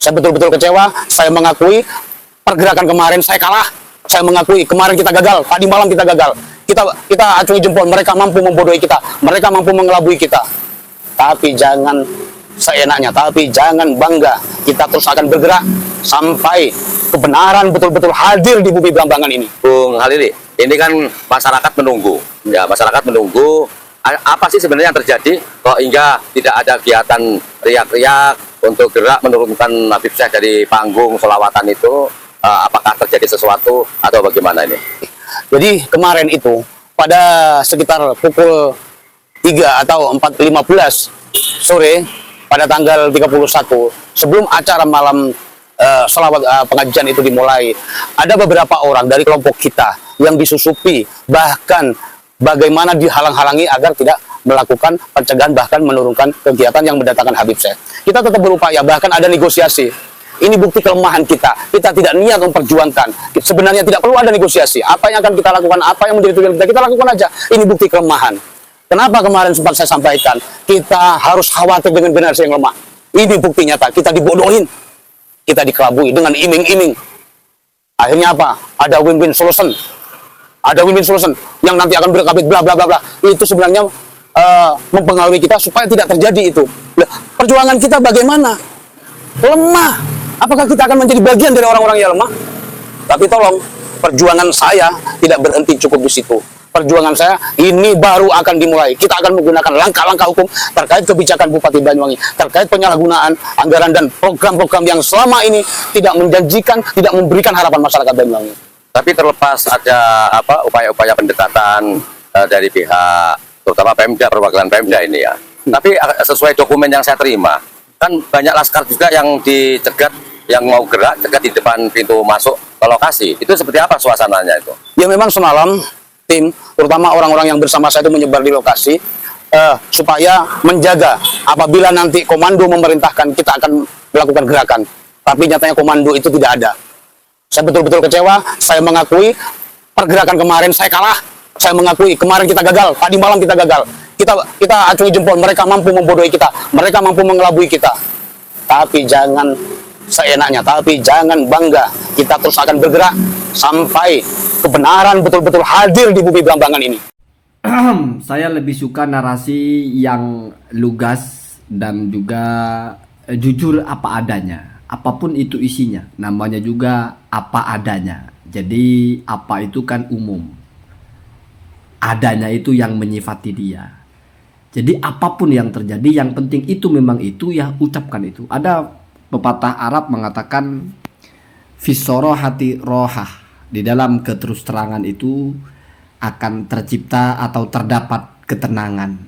Saya betul-betul kecewa. Saya mengakui pergerakan kemarin saya kalah. Saya mengakui kemarin kita gagal. Tadi malam kita gagal. Kita acungi jempol. Mereka mampu membodohi kita. Mereka mampu mengelabui kita. Tapi jangan seenaknya. Tapi jangan bangga. Kita terus akan bergerak sampai kebenaran betul-betul hadir di bumi Blambangan ini. Bung Halili, ini kan masyarakat menunggu. Ya, masyarakat menunggu. Apa sih sebenarnya yang terjadi kok hingga tidak ada kegiatan riak-riak untuk gerak menurunkan Habib Syekh dari panggung selawatan itu? Apakah terjadi sesuatu atau bagaimana ini? Jadi kemarin itu pada sekitar pukul 3 atau 4.15 sore pada tanggal 31 sebelum acara malam selawat pengajian itu dimulai, ada beberapa orang dari kelompok kita yang disusupi, bahkan bagaimana dihalang-halangi agar tidak melakukan pencegahan, bahkan menurunkan kegiatan yang mendatangkan Habib Syekh. Kita tetap berupaya, bahkan ada negosiasi. Ini bukti kelemahan kita. Kita tidak niat memperjuangkan. Sebenarnya tidak perlu ada negosiasi. Apa yang akan kita lakukan, apa yang menjadi tujuan kita lakukan aja. Ini bukti kelemahan. Kenapa kemarin sempat saya sampaikan, kita harus khawatir dengan generasi yang lemah. Ini bukti nyata. Kita dibodohin. Kita dikelabui dengan iming-iming. Akhirnya apa? Ada win-win solution. Ada win-win solution yang nanti akan berkabit bla bla bla bla. Itu sebenarnya mempengaruhi kita supaya tidak terjadi itu. Perjuangan kita bagaimana? Lemah. Apakah kita akan menjadi bagian dari orang-orang yang lemah? Tapi tolong, perjuangan saya tidak berhenti cukup di situ. Perjuangan saya ini baru akan dimulai. Kita akan menggunakan langkah-langkah hukum terkait kebijakan Bupati Banyuwangi, terkait penyalahgunaan anggaran dan program-program yang selama ini tidak menjanjikan, tidak memberikan harapan masyarakat Banyuwangi. Tapi terlepas ada upaya-upaya pendekatan dari pihak terutama Pemda, perwakilan Pemda ini ya. Tapi sesuai dokumen yang saya terima, kan banyak laskar juga yang dicegat, yang mau gerak cegat di depan pintu masuk ke lokasi. Itu seperti apa suasananya itu? Ya memang semalam tim, terutama orang-orang yang bersama saya itu menyebar di lokasi supaya menjaga apabila nanti komando memerintahkan kita akan melakukan gerakan. Tapi nyatanya komando itu tidak ada. Saya betul-betul kecewa. Saya mengakui pergerakan kemarin saya kalah. Saya mengakui kemarin kita gagal. Tadi malam kita gagal. Kita acungi jempol. Mereka mampu membodohi kita. Mereka mampu mengelabui kita. Tapi jangan seenaknya. Tapi jangan bangga. Kita terus akan bergerak sampai kebenaran betul-betul hadir di bumi Blambangan ini. Saya lebih suka narasi yang lugas dan juga jujur apa adanya. Apapun itu isinya, namanya juga apa adanya. Jadi apa itu kan umum. Adanya itu yang menyifati dia. Jadi apapun yang terjadi, yang penting itu memang itu, ya ucapkan itu. Ada pepatah Arab mengatakan fisoro hati rohah. Di dalam keterus terangan itu akan tercipta atau terdapat ketenangan.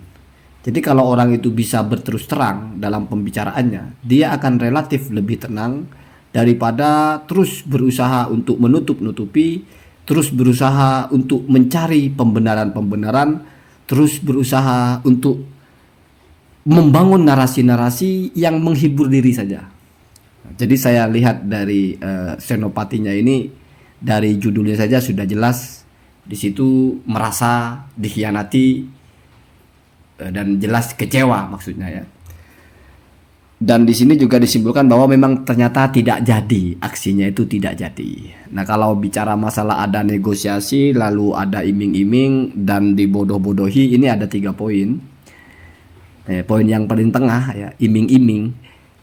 Jadi kalau orang itu bisa berterus terang dalam pembicaraannya, dia akan relatif lebih tenang daripada terus berusaha untuk menutup-nutupi, terus berusaha untuk mencari pembenaran-pembenaran, terus berusaha untuk membangun narasi-narasi yang menghibur diri saja. Jadi saya lihat dari senopatinya ini, dari judulnya saja sudah jelas di situ merasa dikhianati dan jelas kecewa maksudnya ya. Dan di sini juga disimpulkan bahwa memang ternyata tidak jadi, aksinya itu tidak jadi. Nah kalau bicara masalah ada negosiasi lalu ada iming-iming dan dibodoh-bodohi, ini ada 3 poin. Poin yang paling tengah ya, iming-iming.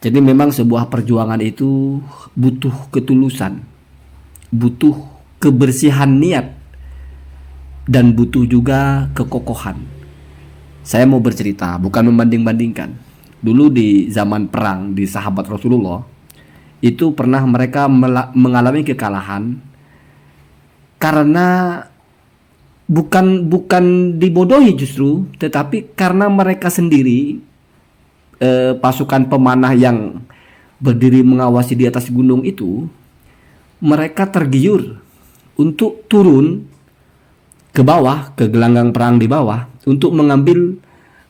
Jadi memang sebuah perjuangan itu butuh ketulusan, butuh kebersihan niat, dan butuh juga kekokohan. Saya mau bercerita, bukan membanding-bandingkan. Dulu di zaman perang di sahabat Rasulullah, itu pernah mereka mengalami kekalahan karena bukan dibodohi justru, tetapi karena mereka sendiri, pasukan pemanah yang berdiri mengawasi di atas gunung itu, mereka tergiur untuk turun ke bawah, ke gelanggang perang di bawah, untuk mengambil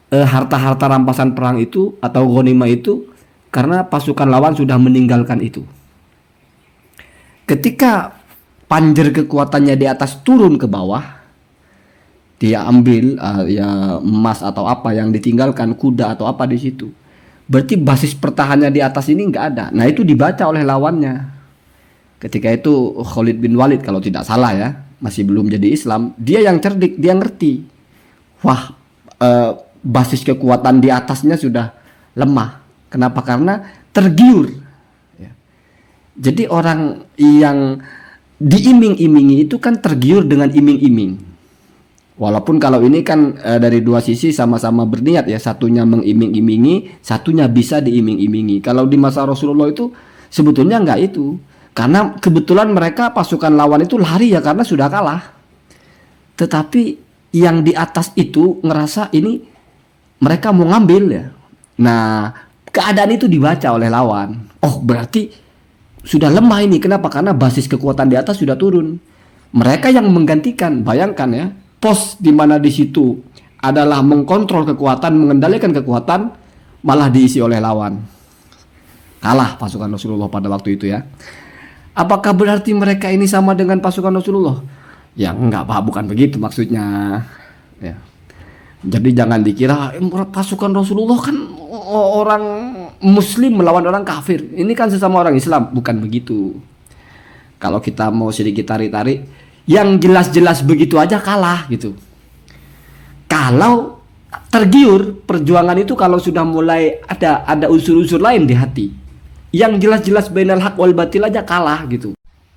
harta-harta rampasan perang itu atau ghanimah itu, karena pasukan lawan sudah meninggalkan itu. Ketika panjer kekuatannya di atas turun ke bawah, dia ambil ya emas atau apa yang ditinggalkan, kuda atau apa di situ. berarti basis pertahanannya di atas ini nggak ada. Nah itu dibaca oleh lawannya. Ketika itu Khalid bin Walid kalau tidak salah ya, masih belum jadi Islam, dia yang cerdik, dia ngerti. Wah, basis kekuatan di atasnya sudah lemah. Kenapa? Karena tergiur. Ya. Jadi orang yang diiming-imingi itu kan tergiur dengan iming-iming. Walaupun kalau ini kan dari dua sisi sama-sama berniat ya, satunya mengiming-imingi, satunya bisa diiming-imingi. Kalau di masa Rasulullah itu sebetulnya enggak itu. Karena kebetulan mereka pasukan lawan itu lari ya karena sudah kalah. Tetapi yang di atas itu ngerasa ini mereka mau ngambil ya. Nah, keadaan itu dibaca oleh lawan. Oh, berarti sudah lemah ini. Kenapa? Karena basis kekuatan di atas sudah turun. Mereka yang menggantikan, bayangkan ya, pos di mana di situ adalah mengkontrol kekuatan, mengendalikan kekuatan, malah diisi oleh lawan. Kalah pasukan Rasulullah pada waktu itu ya. Apakah berarti mereka ini sama dengan pasukan Rasulullah? Ya enggak, Pak, bukan begitu maksudnya. Ya. Jadi jangan dikira pasukan Rasulullah kan orang Muslim melawan orang kafir. Ini kan sesama orang Islam, bukan begitu. Kalau kita mau sedikit tarik-tarik, yang jelas-jelas begitu aja kalah gitu. Kalau tergiur perjuangan itu, kalau sudah mulai ada unsur-unsur lain di hati, yang jelas-jelas bainal haq wal batil aja kalah gitu.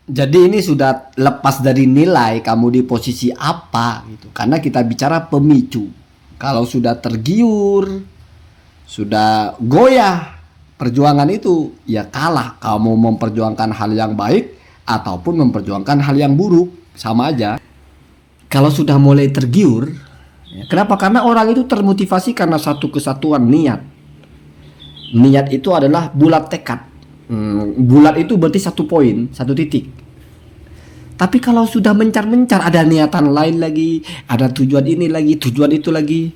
Jadi ini sudah lepas dari nilai kamu di posisi apa gitu. Karena kita bicara pemicu. Kalau sudah tergiur, sudah goyah perjuangan itu, ya kalah. Kamu memperjuangkan hal yang baik ataupun memperjuangkan hal yang buruk, sama aja. Kalau sudah mulai tergiur, ya, kenapa? Karena orang itu termotivasi karena satu kesatuan niat. Niat itu adalah bulat tekad. Bulat itu berarti satu poin, satu titik. Tapi kalau sudah mencar-mencar, ada niatan lain lagi, ada tujuan ini lagi, tujuan itu lagi,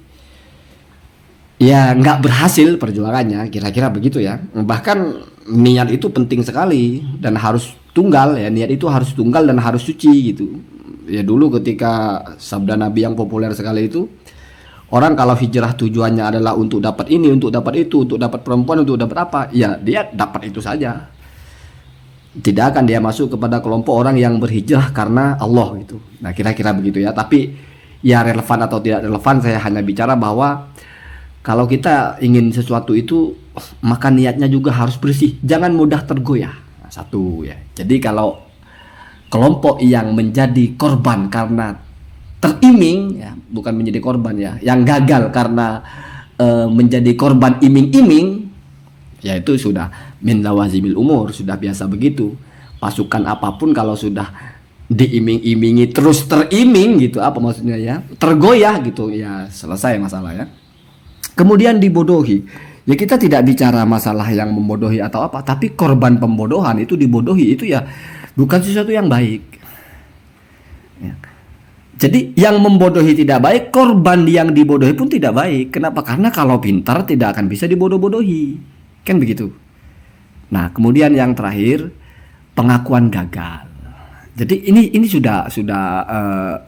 ya nggak berhasil perjuangannya, kira-kira begitu ya. Bahkan niat itu penting sekali dan harus tunggal ya. Niat itu harus tunggal dan harus suci gitu. Ya dulu ketika sabda Nabi yang populer sekali itu, orang kalau hijrah tujuannya adalah untuk dapat ini, untuk dapat itu, untuk dapat perempuan, untuk dapat apa, ya dia dapat itu saja. Tidak akan dia masuk kepada kelompok orang yang berhijrah karena Allah gitu. Nah kira-kira begitu ya. Tapi ya relevan atau tidak relevan, saya hanya bicara bahwa kalau kita ingin sesuatu itu, maka niatnya juga harus bersih. Jangan mudah tergoyah. Nah, satu ya. Jadi kalau kelompok yang menjadi korban karena teriming, ya, bukan menjadi korban ya, yang gagal karena menjadi korban iming-iming, ya itu sudah min lawazimil umur, sudah biasa begitu. Pasukan apapun kalau sudah diiming-imingi terus teriming gitu, apa maksudnya ya, tergoyah gitu, ya selesai masalah ya. Kemudian dibodohi, ya kita tidak bicara masalah yang membodohi atau apa, tapi korban pembodohan itu dibodohi itu ya bukan sesuatu yang baik ya. Jadi yang membodohi tidak baik, korban yang dibodohi pun tidak baik. Kenapa? Karena kalau pintar tidak akan bisa dibodoh-bodohi, kan begitu. Nah kemudian yang terakhir, pengakuan gagal. Jadi ini sudah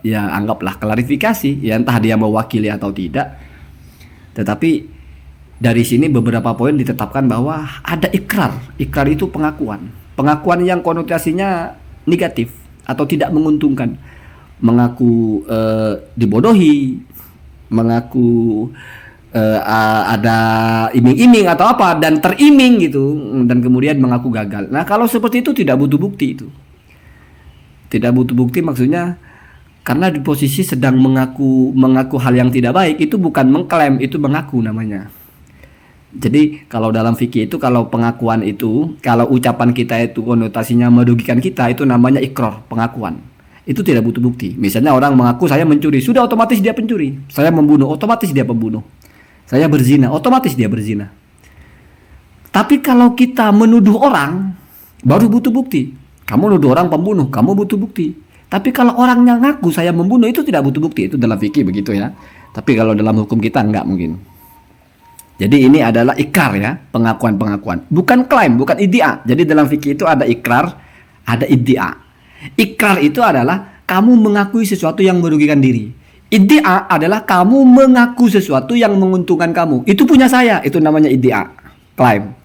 ya anggaplah klarifikasi ya, entah dia mewakili atau tidak. Tetapi dari sini beberapa poin ditetapkan bahwa ada ikrar. Ikrar itu pengakuan. Pengakuan yang konotasinya negatif atau tidak menguntungkan. Mengaku dibodohi, mengaku ada iming-iming atau apa dan teriming gitu, dan kemudian mengaku gagal. Nah kalau seperti itu tidak butuh bukti itu. Tidak butuh bukti maksudnya karena di posisi sedang mengaku hal yang tidak baik, itu bukan mengklaim, itu mengaku namanya. Jadi kalau dalam fikih itu, kalau pengakuan itu, kalau ucapan kita itu konotasinya merugikan kita, itu namanya ikrar, pengakuan. Itu tidak butuh bukti. Misalnya orang mengaku saya mencuri, sudah otomatis dia pencuri. Saya membunuh, otomatis dia pembunuh. Saya berzina, otomatis dia berzina. Tapi kalau kita menuduh orang, baru butuh bukti. Kamu nuduh orang pembunuh, kamu butuh bukti. Tapi kalau orangnya ngaku saya membunuh, itu tidak butuh bukti. Itu dalam fikih begitu ya. Tapi kalau dalam hukum kita enggak mungkin. Jadi ini adalah ikrar ya, pengakuan-pengakuan. Bukan klaim, bukan iddia. Jadi dalam fikih itu ada ikrar, ada iddia. Ikrar itu adalah kamu mengakui sesuatu yang merugikan diri. Iddia adalah kamu mengaku sesuatu yang menguntungkan kamu. Itu punya saya, itu namanya iddia. klaim.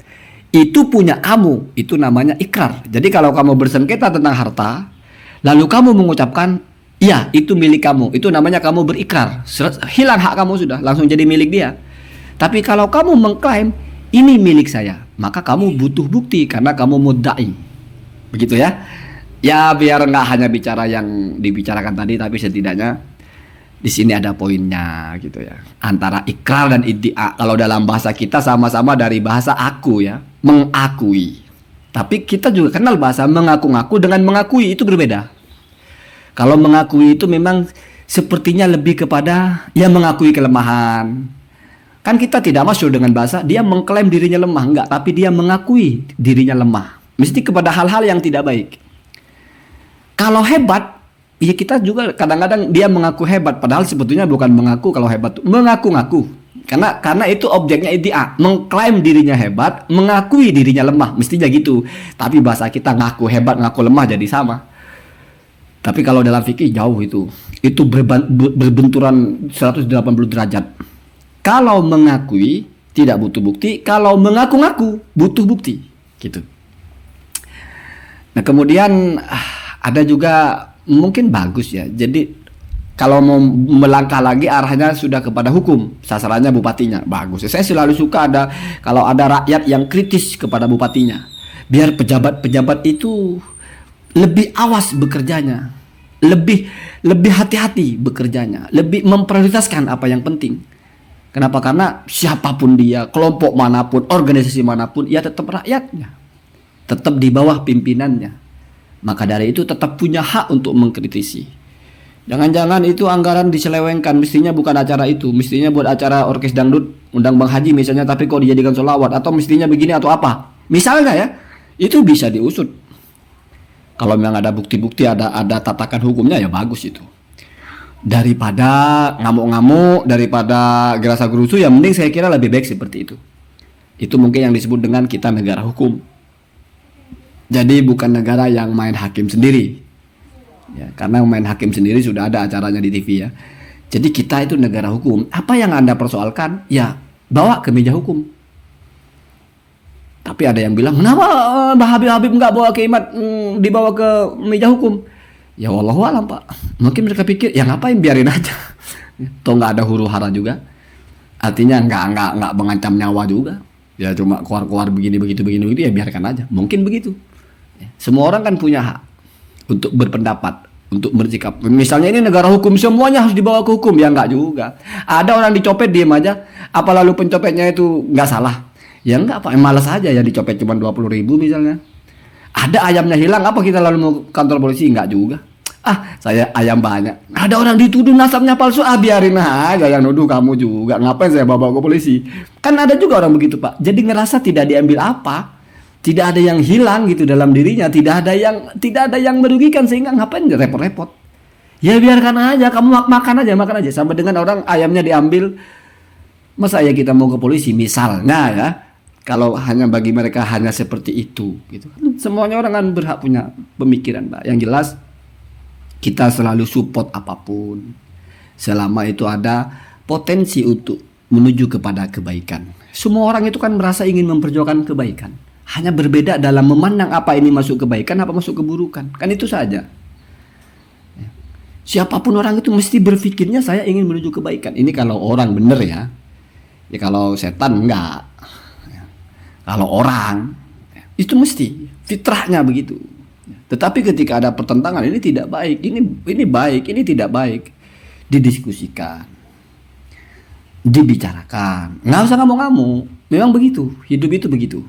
Itu punya kamu, itu namanya ikrar. Jadi kalau kamu bersengketa tentang harta, lalu kamu mengucapkan, iya itu milik kamu, itu namanya kamu berikrar. Hilang hak kamu sudah, langsung jadi milik dia. Tapi kalau kamu mengklaim, ini milik saya, maka kamu butuh bukti karena kamu mudda'i. Begitu ya. Ya biar nggak hanya bicara yang dibicarakan tadi, tapi setidaknya di sini ada poinnya gitu ya. Antara ikrar dan iddia. Kalau dalam bahasa kita sama-sama dari bahasa aku ya, mengakui. Tapi kita juga kenal bahasa mengaku-ngaku dengan mengakui, itu berbeda. Kalau mengakui itu memang sepertinya lebih kepada ya mengakui kelemahan. Kan kita tidak masuk dengan bahasa dia mengklaim dirinya lemah, enggak, tapi dia mengakui dirinya lemah. Mesti kepada hal-hal yang tidak baik. Kalau hebat, ya kita juga kadang-kadang dia mengaku hebat, padahal sebetulnya bukan mengaku kalau hebat, mengaku-ngaku. Karena itu objeknya iddia, mengklaim dirinya hebat, mengakui dirinya lemah, mestinya gitu. Tapi bahasa kita ngaku hebat, ngaku lemah jadi sama. Tapi kalau dalam fikih jauh itu berbenturan 180 derajat. Kalau mengakui tidak butuh bukti, kalau mengaku-ngaku butuh bukti, gitu. Nah kemudian ada juga mungkin bagus ya. Jadi kalau mau melangkah lagi arahnya sudah kepada hukum, sasarannya bupatinya. Bagus. Saya selalu suka kalau ada rakyat yang kritis kepada bupatinya. Biar pejabat-pejabat itu lebih awas bekerjanya, lebih hati-hati bekerjanya, lebih memprioritaskan apa yang penting. Kenapa? Karena siapapun dia, kelompok manapun, organisasi manapun, ya tetap rakyatnya, tetap di bawah pimpinannya. Maka dari itu tetap punya hak untuk mengkritisi. Jangan-jangan itu anggaran diselewengkan, mestinya bukan acara itu, mestinya buat acara orkes dangdut, undang Bang Haji misalnya, tapi kok dijadikan sholawat, atau mestinya begini atau apa. Misalnya ya, itu bisa diusut. Kalau memang ada bukti-bukti, ada tatakan hukumnya, ya bagus itu. Daripada ngamuk-ngamuk, daripada gerasa gerusu, ya mending saya kira lebih baik seperti itu. Itu mungkin yang disebut dengan kita negara hukum. Jadi bukan negara yang main hakim sendiri. Ya, karena main hakim sendiri sudah ada acaranya di TV ya. Jadi kita itu negara hukum. Apa yang Anda persoalkan, ya bawa ke meja hukum. Tapi ada yang bilang, kenapa Habib nggak bawa ke imat, dibawa ke meja hukum? Ya wallahu alam Pak. Mungkin mereka pikir, ya ngapain, biarin aja. Toh nggak ada huru hara juga. Artinya nggak mengancam nyawa juga. Ya cuma keluar begini begitu ya biarkan aja. Mungkin begitu. Semua orang kan punya hak untuk berpendapat, untuk bersikap. Misalnya ini negara hukum, semuanya harus dibawa ke hukum, ya enggak juga. Ada orang dicopet diem aja, apa lalu pencopetnya itu nggak salah? Ya enggak Pak, malas aja ya dicopet cuma 20.000 misalnya. Ada ayamnya hilang, apa kita lalu mau kantor polisi? Enggak juga. Saya ayam banyak. Ada orang dituduh nasabnya palsu, biarin aja yang nuduh kamu juga. Ngapain saya bawa ke polisi? Kan ada juga orang begitu Pak. Jadi ngerasa tidak diambil apa. Tidak ada yang hilang gitu dalam dirinya, tidak ada yang merugikan, sehingga ngapain repot-repot. Ya biarkan aja, kamu makan aja. Sama dengan orang ayamnya diambil, masa ya kita mau ke polisi misalnya ya. Kalau hanya bagi mereka hanya seperti itu gitu. Semuanya orang kan berhak punya pemikiran Pak. Yang jelas kita selalu support apapun selama itu ada potensi untuk menuju kepada kebaikan. Semua orang itu kan merasa ingin memperjuangkan kebaikan. Hanya berbeda dalam memandang apa ini masuk kebaikan, apa masuk keburukan. Kan itu saja. Siapapun orang itu mesti berpikirnya saya ingin menuju kebaikan. Ini kalau orang benar ya. Ya kalau setan enggak. Kalau orang itu mesti fitrahnya begitu. Tetapi ketika ada pertentangan, ini tidak baik, ini baik, ini tidak baik, didiskusikan, dibicarakan. Nggak usah ngamuk-ngamuk. Memang begitu. Hidup itu begitu.